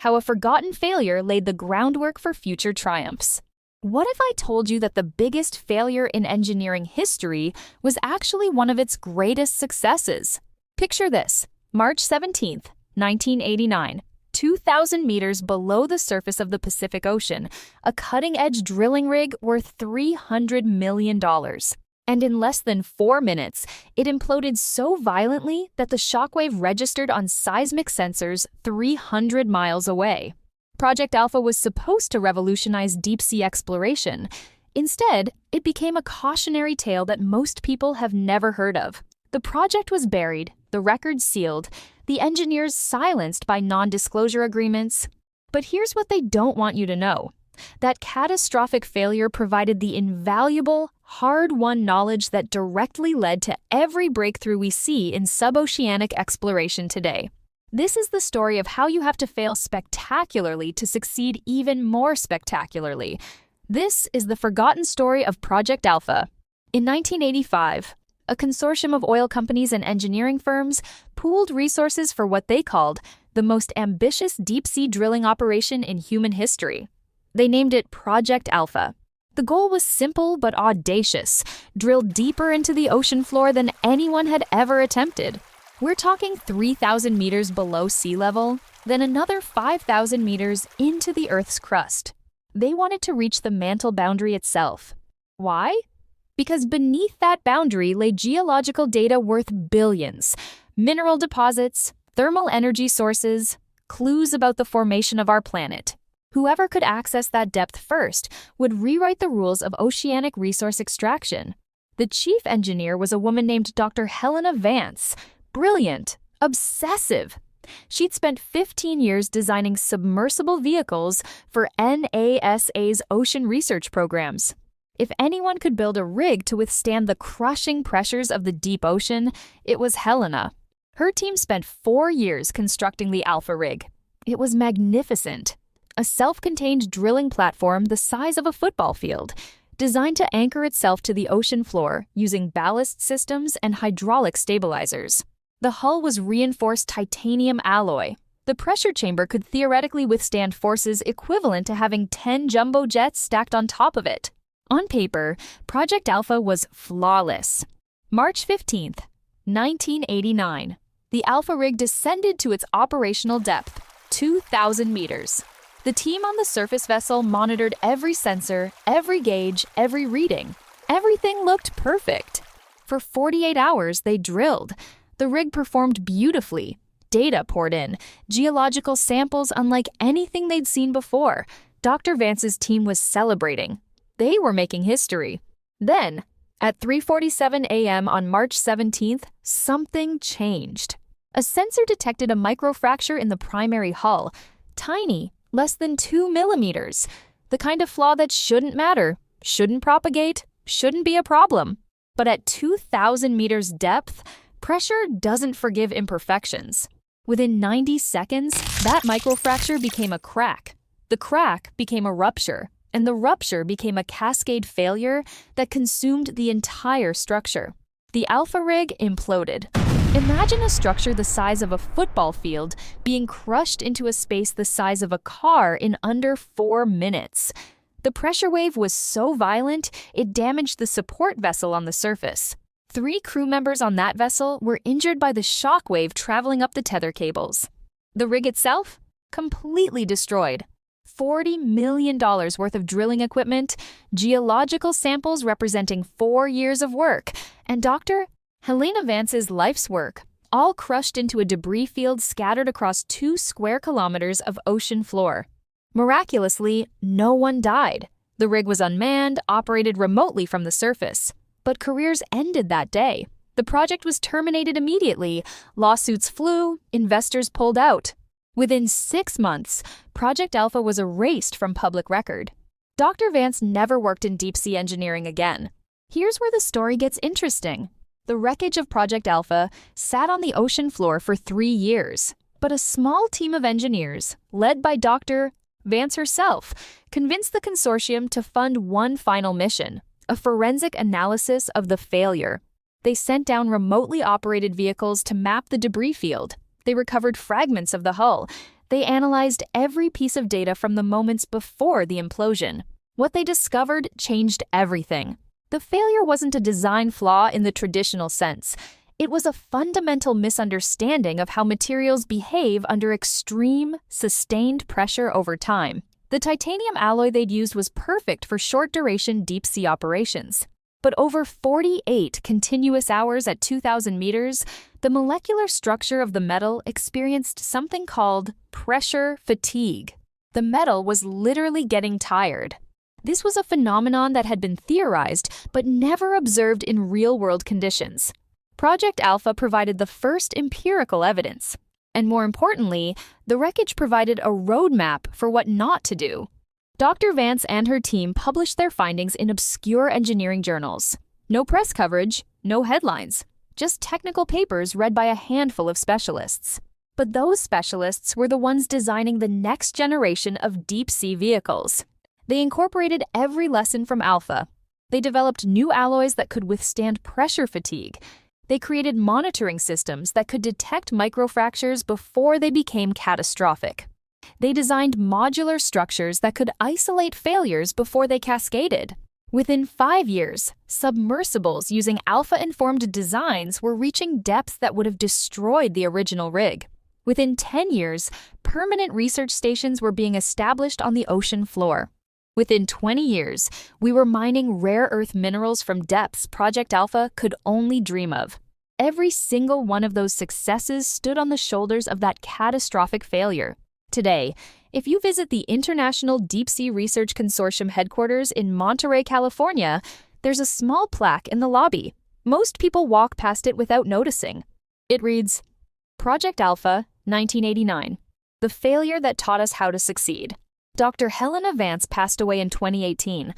how a forgotten failure laid the groundwork for future triumphs. What if I told you that the biggest failure in engineering history was actually one of its greatest successes? Picture this: March 17th, 1989, 2,000 meters below the surface of the Pacific Ocean, a cutting-edge drilling rig worth $300 million. And in less than 4 minutes, it imploded so violently that the shockwave registered on seismic sensors 300 miles away. Project Alpha was supposed to revolutionize deep-sea exploration. Instead, it became a cautionary tale that most people have never heard of. The project was buried, the records sealed, the engineers silenced by non-disclosure agreements. But here's what they don't want you to know: that catastrophic failure provided the invaluable, hard-won knowledge that directly led to every breakthrough we see in suboceanic exploration today. This is the story of how you have to fail spectacularly to succeed even more spectacularly. This is the forgotten story of Project Alpha. In 1985, a consortium of oil companies and engineering firms pooled resources for what they called the most ambitious deep-sea drilling operation in human history. They named it Project Alpha. The goal was simple but audacious: drill deeper into the ocean floor than anyone had ever attempted. We're talking 3,000 meters below sea level, then another 5,000 meters into the Earth's crust. They wanted to reach the mantle boundary itself. Why? Because beneath that boundary lay geological data worth billions: mineral deposits, thermal energy sources, clues about the formation of our planet. Whoever could access that depth first would rewrite the rules of oceanic resource extraction. The chief engineer was a woman named Dr. Helena Vance. Brilliant, obsessive. She'd spent 15 years designing submersible vehicles for NASA's ocean research programs. If anyone could build a rig to withstand the crushing pressures of the deep ocean, it was Helena. Her team spent 4 years constructing the Alpha rig. It was magnificent. A self-contained drilling platform the size of a football field, designed to anchor itself to the ocean floor using ballast systems and hydraulic stabilizers. The hull was reinforced titanium alloy. The pressure chamber could theoretically withstand forces equivalent to having 10 jumbo jets stacked on top of it. On paper, Project Alpha was flawless. March 15th, 1989. The Alpha rig descended to its operational depth, 2,000 meters. The team on the surface vessel monitored every sensor, every gauge, every reading. Everything looked perfect. For 48 hours, they drilled. The rig performed beautifully. Data poured in, geological samples unlike anything they'd seen before. Dr. Vance's team was celebrating. They were making history. Then, at 3:47 a.m. on March 17th, something changed. A sensor detected a microfracture in the primary hull. Tiny, less than 2 millimeters. The kind of flaw that shouldn't matter, shouldn't propagate, shouldn't be a problem. But at 2,000 meters depth, pressure doesn't forgive imperfections. Within 90 seconds, that microfracture became a crack. The crack became a rupture, and the rupture became a cascade failure that consumed the entire structure. The Alpha rig imploded. Imagine a structure the size of a football field being crushed into a space the size of a car in under 4 minutes. The pressure wave was so violent, it damaged the support vessel on the surface. 3 crew members on that vessel were injured by the shock wave traveling up the tether cables. The rig itself? Completely destroyed. $40 million worth of drilling equipment, geological samples representing 4 years of work, and Dr. Helena Vance's life's work, all crushed into a debris field scattered across 2 square kilometers of ocean floor. Miraculously, no one died. The rig was unmanned, operated remotely from the surface. But careers ended that day. The project was terminated immediately. Lawsuits flew, investors pulled out. Within 6 months, Project Alpha was erased from public record. Dr. Vance never worked in deep-sea engineering again. Here's where the story gets interesting. The wreckage of Project Alpha sat on the ocean floor for 3 years, but a small team of engineers, led by Dr. Vance herself, convinced the consortium to fund one final mission: a forensic analysis of the failure. They sent down remotely operated vehicles to map the debris field. They recovered fragments of the hull. They analyzed every piece of data from the moments before the implosion. What they discovered changed everything. The failure wasn't a design flaw in the traditional sense. It was a fundamental misunderstanding of how materials behave under extreme, sustained pressure over time. The titanium alloy they'd used was perfect for short-duration deep-sea operations. But over 48 continuous hours at 2,000 meters, the molecular structure of the metal experienced something called pressure fatigue. The metal was literally getting tired. This was a phenomenon that had been theorized but never observed in real-world conditions. Project Alpha provided the first empirical evidence. And more importantly, the wreckage provided a roadmap for what not to do. Dr. Vance and her team published their findings in obscure engineering journals. No press coverage, no headlines, just technical papers read by a handful of specialists. But those specialists were the ones designing the next generation of deep-sea vehicles. They incorporated every lesson from Alpha. They developed new alloys that could withstand pressure fatigue. They created monitoring systems that could detect microfractures before they became catastrophic. They designed modular structures that could isolate failures before they cascaded. Within 5 years, submersibles using Alpha-informed designs were reaching depths that would have destroyed the original rig. Within 10 years, permanent research stations were being established on the ocean floor. Within 20 years, we were mining rare earth minerals from depths Project Alpha could only dream of. Every single one of those successes stood on the shoulders of that catastrophic failure. Today, if you visit the International Deep Sea Research Consortium headquarters in Monterey, California, there's a small plaque in the lobby. Most people walk past it without noticing. It reads, Project Alpha, 1989. The failure that taught us how to succeed. Dr. Helena Vance passed away in 2018,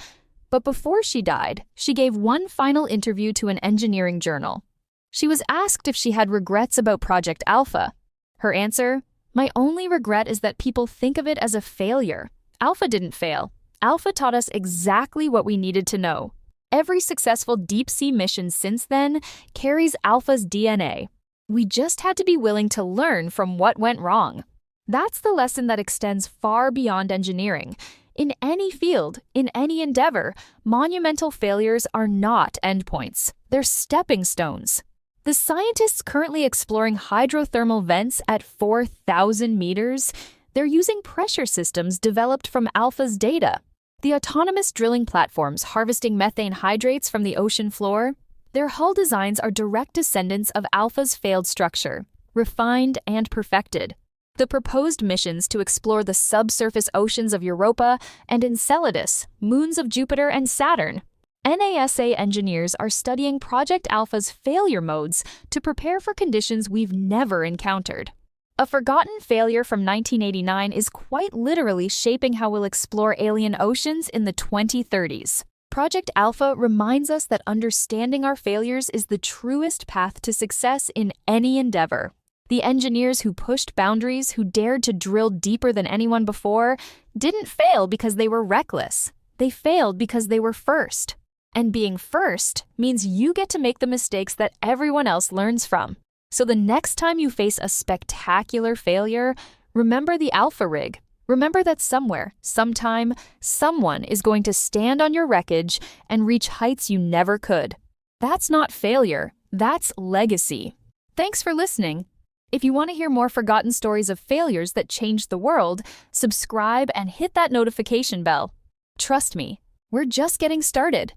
but before she died, she gave one final interview to an engineering journal. She was asked if she had regrets about Project Alpha. Her answer, my only regret is that people think of it as a failure. Alpha didn't fail. Alpha taught us exactly what we needed to know. Every successful deep-sea mission since then carries Alpha's DNA. We just had to be willing to learn from what went wrong. That's the lesson that extends far beyond engineering. In any field, in any endeavor, monumental failures are not endpoints. They're stepping stones. The scientists currently exploring hydrothermal vents at 4,000 meters, they're using pressure systems developed from Alpha's data. The autonomous drilling platforms harvesting methane hydrates from the ocean floor, their hull designs are direct descendants of Alpha's failed structure, refined and perfected. The proposed missions to explore the subsurface oceans of Europa and Enceladus, moons of Jupiter and Saturn. NASA engineers are studying Project Alpha's failure modes to prepare for conditions we've never encountered. A forgotten failure from 1989 is quite literally shaping how we'll explore alien oceans in the 2030s. Project Alpha reminds us that understanding our failures is the truest path to success in any endeavor. The engineers who pushed boundaries, who dared to drill deeper than anyone before, didn't fail because they were reckless. They failed because they were first. And being first means you get to make the mistakes that everyone else learns from. So the next time you face a spectacular failure, remember the Alpha rig. Remember that somewhere, sometime, someone is going to stand on your wreckage and reach heights you never could. That's not failure, that's legacy. Thanks for listening. If you want to hear more forgotten stories of failures that changed the world, subscribe and hit that notification bell. Trust me, we're just getting started.